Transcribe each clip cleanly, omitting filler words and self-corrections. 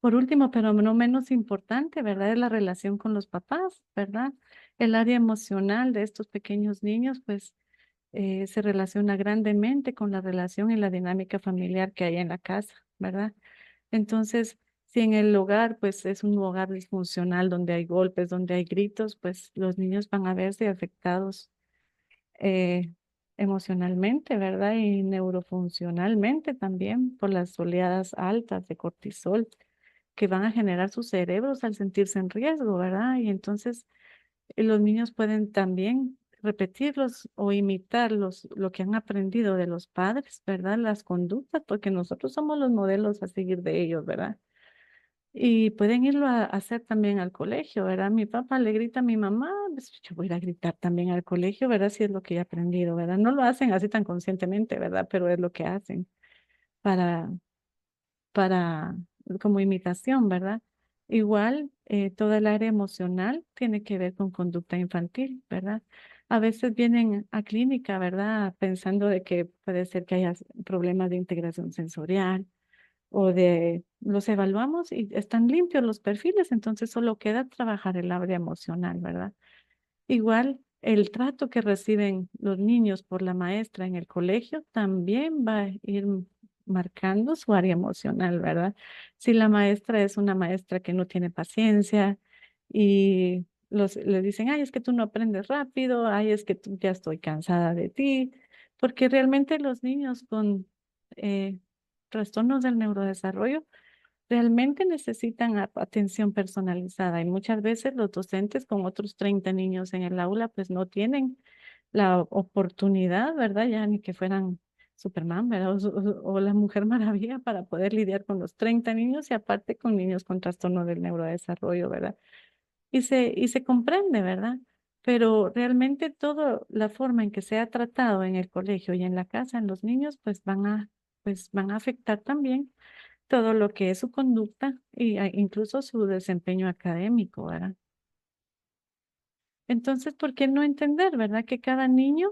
Por último, pero no menos importante, ¿verdad? Es la relación con los papás, ¿verdad? El área emocional de estos pequeños niños, pues, se relaciona grandemente con la relación y la dinámica familiar que hay en la casa, ¿verdad? Entonces, si en el hogar, pues, es un hogar disfuncional donde hay golpes, donde hay gritos, pues, los niños van a verse afectados eh, emocionalmente, ¿verdad? Y neurofuncionalmente también por las oleadas altas de cortisol que van a generar sus cerebros al sentirse en riesgo, ¿verdad? Y entonces los niños pueden también repetirlos o imitarlos, lo que han aprendido de los padres, ¿verdad? Las conductas, porque nosotros somos los modelos a seguir de ellos, ¿verdad? Y pueden irlo a hacer también al colegio, ¿verdad? Mi papá le grita a mi mamá, pues yo voy a ir a gritar también al colegio, ¿verdad? Si es lo que he aprendido, ¿verdad? No lo hacen así tan conscientemente, ¿verdad? Pero es lo que hacen para, para, como imitación, ¿verdad? Igual, toda el área emocional tiene que ver con conducta infantil, ¿verdad? A veces vienen a clínica, ¿verdad? Pensando de que puede ser que haya problemas de integración sensorial o de los evaluamos y están limpios los perfiles, entonces solo queda trabajar el área emocional, ¿verdad? Igual el trato que reciben los niños por la maestra en el colegio también va a ir marcando su área emocional, ¿verdad? Si la maestra es una maestra que no tiene paciencia y le dicen, ay, es que tú no aprendes rápido, ay, es que tú ya estoy cansada de ti, porque realmente los niños con eh, trastornos del neurodesarrollo realmente necesitan atención personalizada y muchas veces los docentes con otros 30 niños en el aula pues no tienen la oportunidad, ¿verdad? Ya ni que fueran Superman, ¿verdad? O la Mujer Maravilla para poder lidiar con los 30 niños y aparte con niños con trastorno del neurodesarrollo, ¿verdad? Y se comprende, ¿verdad? Pero realmente toda la forma en que se ha tratado en el colegio y en la casa en los niños pues van a afectar también todo lo que es su conducta y incluso su desempeño académico, ¿verdad? Entonces, ¿por qué no entender, verdad? Que cada niño,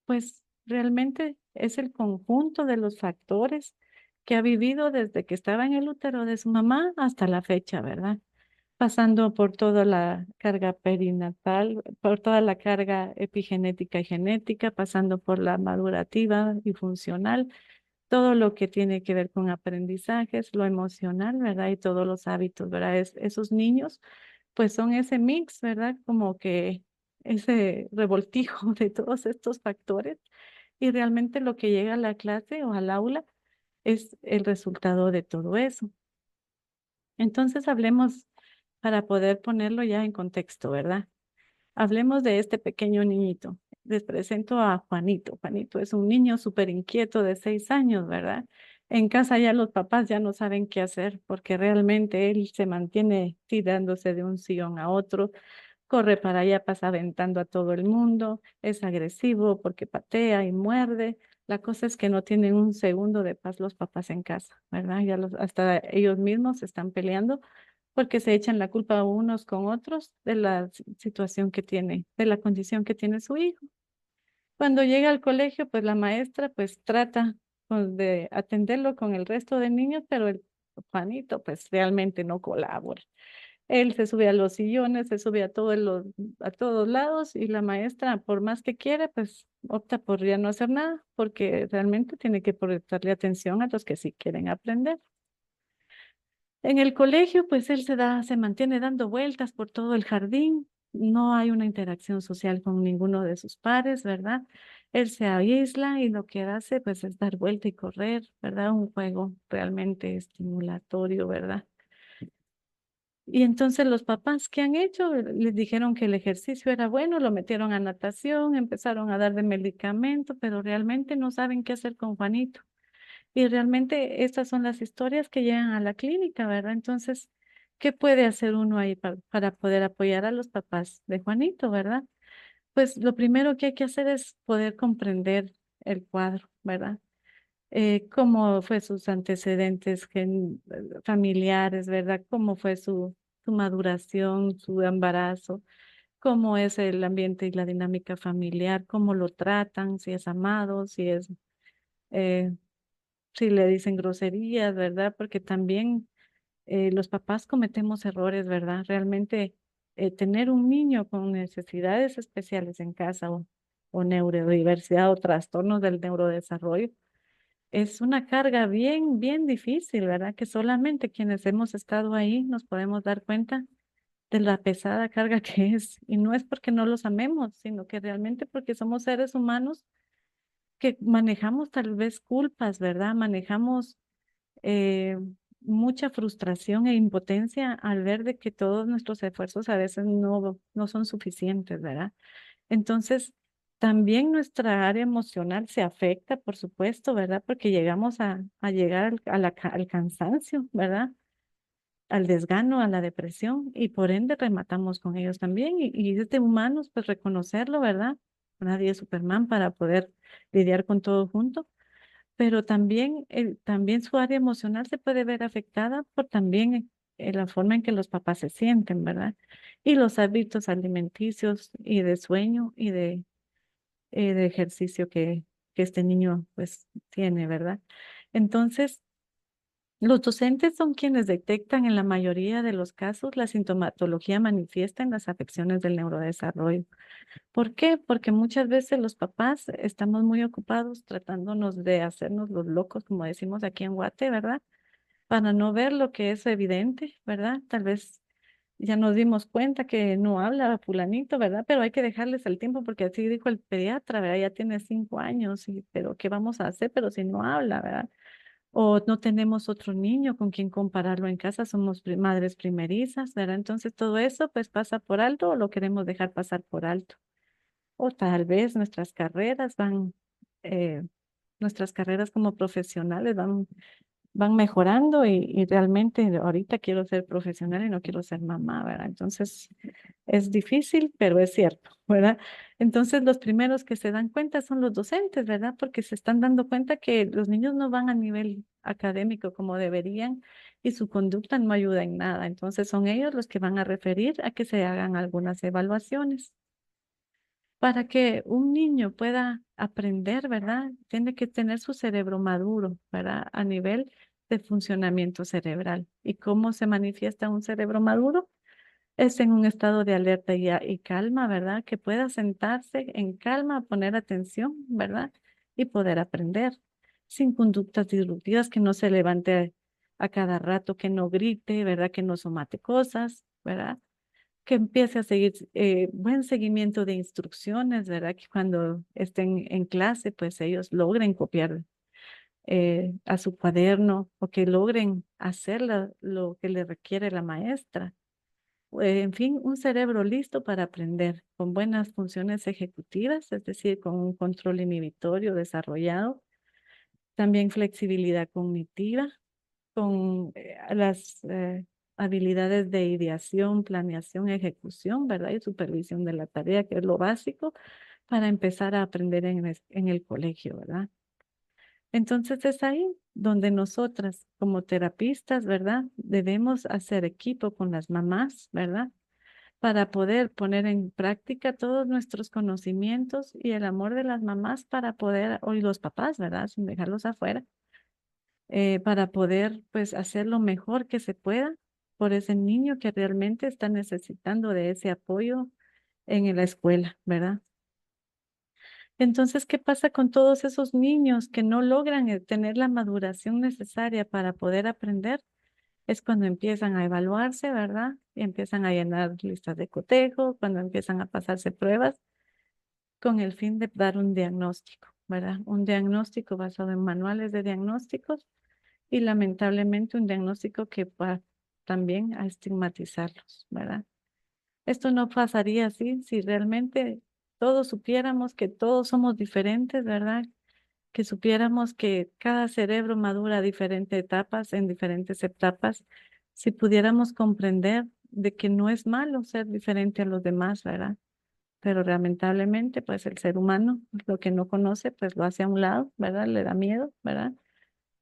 pues realmente es el conjunto de los factores que ha vivido desde que estaba en el útero de su mamá hasta la fecha, ¿verdad? Pasando por toda la carga perinatal, por toda la carga epigenética y genética, pasando por la madurativa y funcional, todo lo que tiene que ver con aprendizajes, lo emocional, ¿verdad? Y todos los hábitos, ¿verdad? Esos niños, pues son ese mix, ¿verdad? Como que ese revoltijo de todos estos factores y realmente lo que llega a la clase o al aula es el resultado de todo eso. Entonces hablemos para poder ponerlo ya en contexto, ¿verdad? Hablemos de este pequeño niñito. Les presento a Juanito. Juanito es un niño súper inquieto de 6 años, ¿verdad? En casa ya los papás ya no saben qué hacer porque realmente él se mantiene tirándose de un sillón a otro, corre para allá, pasa aventando a todo el mundo, es agresivo porque patea y muerde. La cosa es que no tienen un segundo de paz los papás en casa, ¿verdad? Hasta ellos mismos se están peleando porque se echan la culpa unos con otros de la situación que tiene, de la condición que tiene su hijo. Cuando llega al colegio, pues la maestra pues trata pues, de atenderlo con el resto de niños, pero el Juanito pues realmente no colabora. Él se sube a los sillones, se sube a todos lados y la maestra, por más que quiere, pues opta por ya no hacer nada porque realmente tiene que prestarle atención a los que sí quieren aprender. En el colegio, pues él se mantiene dando vueltas por todo el jardín. No hay una interacción social con ninguno de sus pares, ¿verdad? Él se aísla y lo que hace, pues, es dar vuelta y correr, ¿verdad? Un juego realmente estimulatorio, ¿verdad? Y entonces los papás, ¿qué han hecho? Les dijeron que el ejercicio era bueno, lo metieron a natación, empezaron a dar de medicamento, pero realmente no saben qué hacer con Juanito. Y realmente estas son las historias que llegan a la clínica, ¿verdad? Entonces, ¿qué puede hacer uno ahí para poder apoyar a los papás de Juanito, ¿verdad? Pues lo primero que hay que hacer es poder comprender el cuadro, ¿verdad? Cómo fue sus antecedentes familiares, ¿verdad? Cómo fue su maduración, su embarazo, cómo es el ambiente y la dinámica familiar, cómo lo tratan, si es amado, eh, si le dicen groserías, ¿verdad? Porque también los papás cometemos errores, ¿verdad? Realmente tener un niño con necesidades especiales en casa o neurodiversidad o trastornos del neurodesarrollo es una carga bien, bien difícil, ¿verdad? Que solamente quienes hemos estado ahí nos podemos dar cuenta de la pesada carga que es. Y no es porque no los amemos, sino que realmente porque somos seres humanos que manejamos tal vez culpas, ¿verdad? Manejamos eh, mucha frustración e impotencia al ver de que todos nuestros esfuerzos a veces no son suficientes, ¿verdad? Entonces, también nuestra área emocional se afecta, por supuesto, ¿verdad? Porque llegamos a llegar al cansancio, ¿verdad? Al desgano, a la depresión y por ende rematamos con ellos también. Y es de humanos, pues reconocerlo, ¿verdad? Nadie es Superman para poder lidiar con todo junto, pero también, también su área emocional se puede ver afectada por también la forma en que los papás se sienten, ¿verdad? Y los hábitos alimenticios y de sueño y de ejercicio que este niño pues tiene, ¿verdad? Entonces, los docentes son quienes detectan en la mayoría de los casos la sintomatología manifiesta en las afecciones del neurodesarrollo. ¿Por qué? Porque muchas veces los papás estamos muy ocupados tratándonos de hacernos los locos, como decimos aquí en Guate, ¿verdad? Para no ver lo que es evidente, ¿verdad? Tal vez ya nos dimos cuenta que no habla fulanito, ¿verdad? Pero hay que dejarles el tiempo porque así dijo el pediatra, ¿verdad? Ya tiene 5 años, pero ¿qué vamos a hacer? Pero si no habla, ¿verdad? O no tenemos otro niño con quien compararlo en casa, somos madres primerizas, ¿verdad? Entonces todo eso pues pasa por alto o lo queremos dejar pasar por alto. O tal vez eh, nuestras carreras como profesionales van mejorando y realmente ahorita quiero ser profesional y no quiero ser mamá, ¿verdad? Entonces es difícil, pero es cierto, ¿verdad? Entonces los primeros que se dan cuenta son los docentes, ¿verdad? Porque se están dando cuenta que los niños no van a nivel académico como deberían y su conducta no ayuda en nada. Entonces son ellos los que van a referir a que se hagan algunas evaluaciones. Para que un niño pueda aprender, ¿verdad? Tiene que tener su cerebro maduro, ¿verdad? A nivel de funcionamiento cerebral. ¿Y cómo se manifiesta un cerebro maduro? Es en un estado de alerta y calma, ¿verdad? Que pueda sentarse en calma, poner atención, ¿verdad? Y poder aprender sin conductas disruptivas, que no se levante a cada rato, que no grite, ¿verdad? Que no somate cosas, ¿verdad? Que empiece a seguir buen seguimiento de instrucciones, ¿verdad? Que cuando estén en clase, pues ellos logren copiar a su cuaderno o que logren hacer lo que le requiere la maestra. En fin, un cerebro listo para aprender, con buenas funciones ejecutivas, es decir, con un control inhibitorio desarrollado, también flexibilidad cognitiva, con las habilidades de ideación, planeación, ejecución, ¿verdad? Y supervisión de la tarea, que es lo básico para empezar a aprender en el colegio, ¿verdad? Entonces es ahí donde nosotras como terapistas, ¿verdad? Debemos hacer equipo con las mamás, ¿verdad? Para poder poner en práctica todos nuestros conocimientos y el amor de las mamás para poder, o y los papás, ¿verdad? Sin dejarlos afuera, para poder pues hacer lo mejor que se pueda por ese niño que realmente está necesitando de ese apoyo en la escuela, ¿verdad? Entonces, ¿qué pasa con todos esos niños que no logran tener la maduración necesaria para poder aprender? Es cuando empiezan a evaluarse, ¿verdad? Y empiezan a llenar listas de cotejo, cuando empiezan a pasarse pruebas con el fin de dar un diagnóstico, ¿verdad? Un diagnóstico basado en manuales de diagnósticos y lamentablemente un diagnóstico que va también a estigmatizarlos, ¿verdad? Esto no pasaría así si realmente todos supiéramos que todos somos diferentes, ¿verdad? Que supiéramos que cada cerebro madura a diferentes etapas, en diferentes etapas, si pudiéramos comprender de que no es malo ser diferente a los demás, ¿verdad? Pero lamentablemente, pues el ser humano, lo que no conoce, pues lo hace a un lado, ¿verdad? Le da miedo, ¿verdad?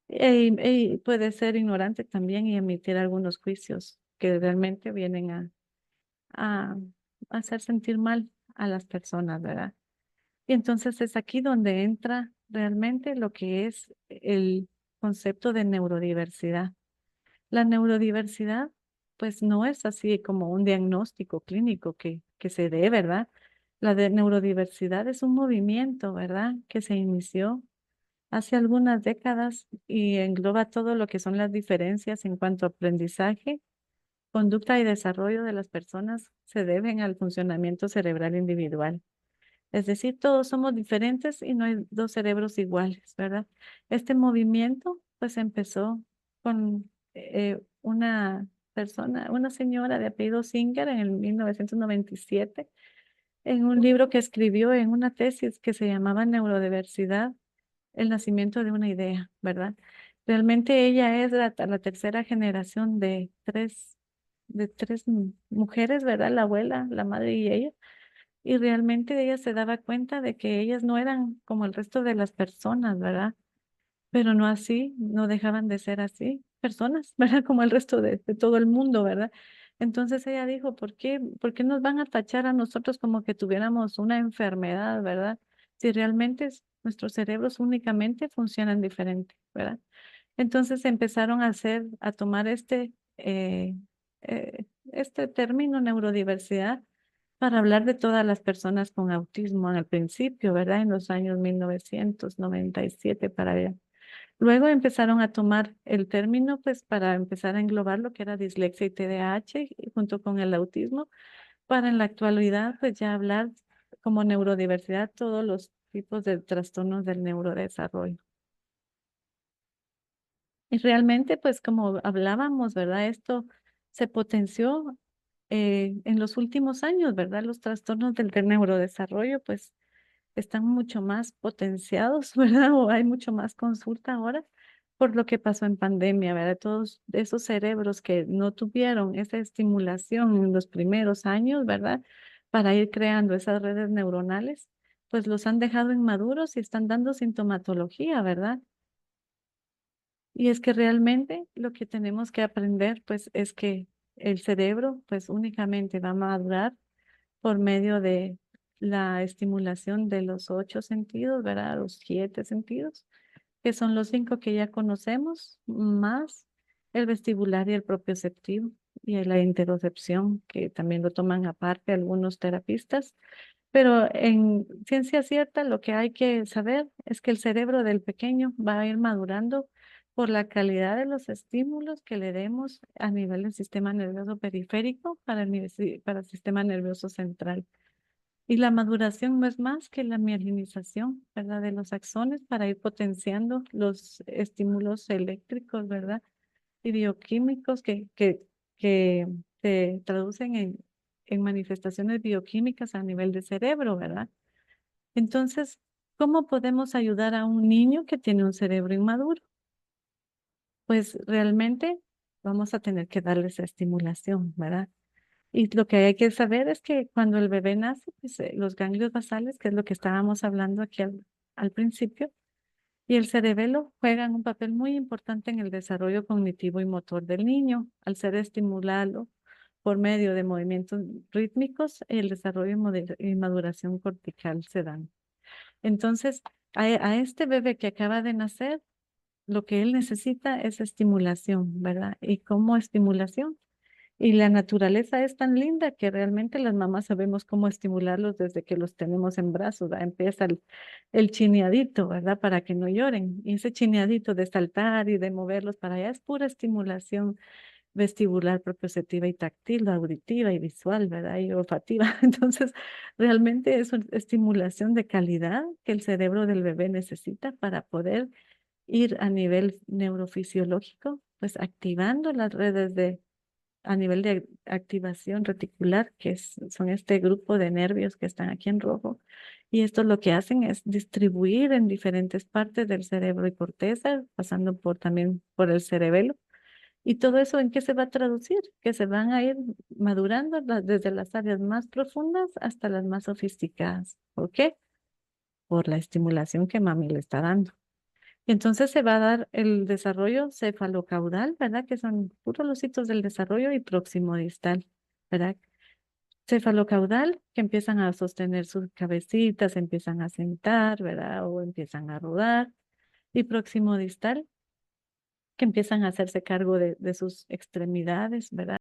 Y puede ser ignorante también y emitir algunos juicios que realmente vienen a hacer sentir mal a las personas, ¿verdad? Y entonces es aquí donde entra realmente lo que es el concepto de neurodiversidad. La neurodiversidad, pues no es así como un diagnóstico clínico que se dé, ¿verdad? La de neurodiversidad es un movimiento, ¿verdad? Que se inició hace algunas décadas y engloba todo lo que son las diferencias en cuanto a aprendizaje, conducta y desarrollo de las personas se deben al funcionamiento cerebral individual. Es decir, todos somos diferentes y no hay dos cerebros iguales, ¿verdad? Este movimiento pues empezó con una persona, una señora de apellido Singer en el 1997, en un libro que escribió en una tesis que se llamaba Neurodiversidad, el nacimiento de una idea, ¿verdad? Realmente ella es la tercera generación de tres mujeres, ¿verdad? La abuela, la madre y ella. Y realmente ella se daba cuenta de que ellas no eran como el resto de las personas, ¿verdad? Pero no así, no dejaban de ser así, personas, ¿verdad? Como el resto de todo el mundo, ¿verdad? Entonces ella dijo, ¿por qué nos van a tachar a nosotros como que tuviéramos una enfermedad, ¿verdad? Si realmente nuestros cerebros únicamente funcionan diferente, ¿verdad? Entonces empezaron a tomar este término neurodiversidad para hablar de todas las personas con autismo en el principio, ¿verdad? En los años 1997 para allá. Luego empezaron a tomar el término, pues, para empezar a englobar lo que era dislexia y TDAH y junto con el autismo, para en la actualidad, pues, ya hablar como neurodiversidad todos los tipos de trastornos del neurodesarrollo. Y realmente, pues como hablábamos, ¿verdad? Esto se potenció en los últimos años, ¿verdad? Los trastornos del neurodesarrollo, pues están mucho más potenciados, ¿verdad? O hay mucho más consulta ahora por lo que pasó en pandemia, ¿verdad? Todos esos cerebros que no tuvieron esa estimulación en los primeros años, ¿verdad? Para ir creando esas redes neuronales, pues los han dejado inmaduros y están dando sintomatología, ¿verdad? Y es que realmente lo que tenemos que aprender, pues, es que el cerebro, pues, únicamente va a madurar por medio de la estimulación de los 8 sentidos, ¿verdad? Los 7 sentidos, que son los 5 que ya conocemos, más el vestibular y el propioceptivo y la interocepción, que también lo toman aparte algunos terapistas. Pero en ciencia cierta, lo que hay que saber es que el cerebro del pequeño va a ir madurando por la calidad de los estímulos que le demos a nivel del sistema nervioso periférico para el sistema nervioso central. Y la maduración no es más que la mielinización, ¿verdad? De los axones para ir potenciando los estímulos eléctricos, ¿verdad? Y bioquímicos que se traducen en manifestaciones bioquímicas a nivel de cerebro, ¿verdad? Entonces, ¿cómo podemos ayudar a un niño que tiene un cerebro inmaduro? Pues realmente vamos a tener que darle esa estimulación, ¿verdad? Y lo que hay que saber es que cuando el bebé nace, pues, los ganglios basales, que es lo que estábamos hablando aquí al principio, y el cerebelo juegan un papel muy importante en el desarrollo cognitivo y motor del niño. Al ser estimulado por medio de movimientos rítmicos, el desarrollo y maduración cortical se dan. Entonces, a este bebé que acaba de nacer, lo que él necesita es estimulación, ¿verdad? ¿Y cómo estimulación? Y la naturaleza es tan linda que realmente las mamás sabemos cómo estimularlos desde que los tenemos en brazos, ¿verdad? Empieza el chineadito, ¿verdad? Para que no lloren. Y ese chineadito de saltar y de moverlos para allá es pura estimulación vestibular, propioceptiva y táctil, auditiva y visual, ¿verdad? Y olfativa. Entonces, realmente es una estimulación de calidad que el cerebro del bebé necesita para poder ir a nivel neurofisiológico, pues activando las redes a nivel de activación reticular, son este grupo de nervios que están aquí en rojo. Y esto lo que hacen es distribuir en diferentes partes del cerebro y corteza, pasando también por el cerebelo. ¿Y todo eso en qué se va a traducir? Que se van a ir madurando desde las áreas más profundas hasta las más sofisticadas. ¿Por qué? Por la estimulación que mami le está dando. Y entonces se va a dar el desarrollo cefalocaudal, ¿verdad? Que son puros los hitos del desarrollo y próximo distal, ¿verdad? Cefalocaudal, que empiezan a sostener sus cabecitas, empiezan a sentar, ¿verdad? O empiezan a rodar. Y próximo distal, que empiezan a hacerse cargo de sus extremidades, ¿verdad?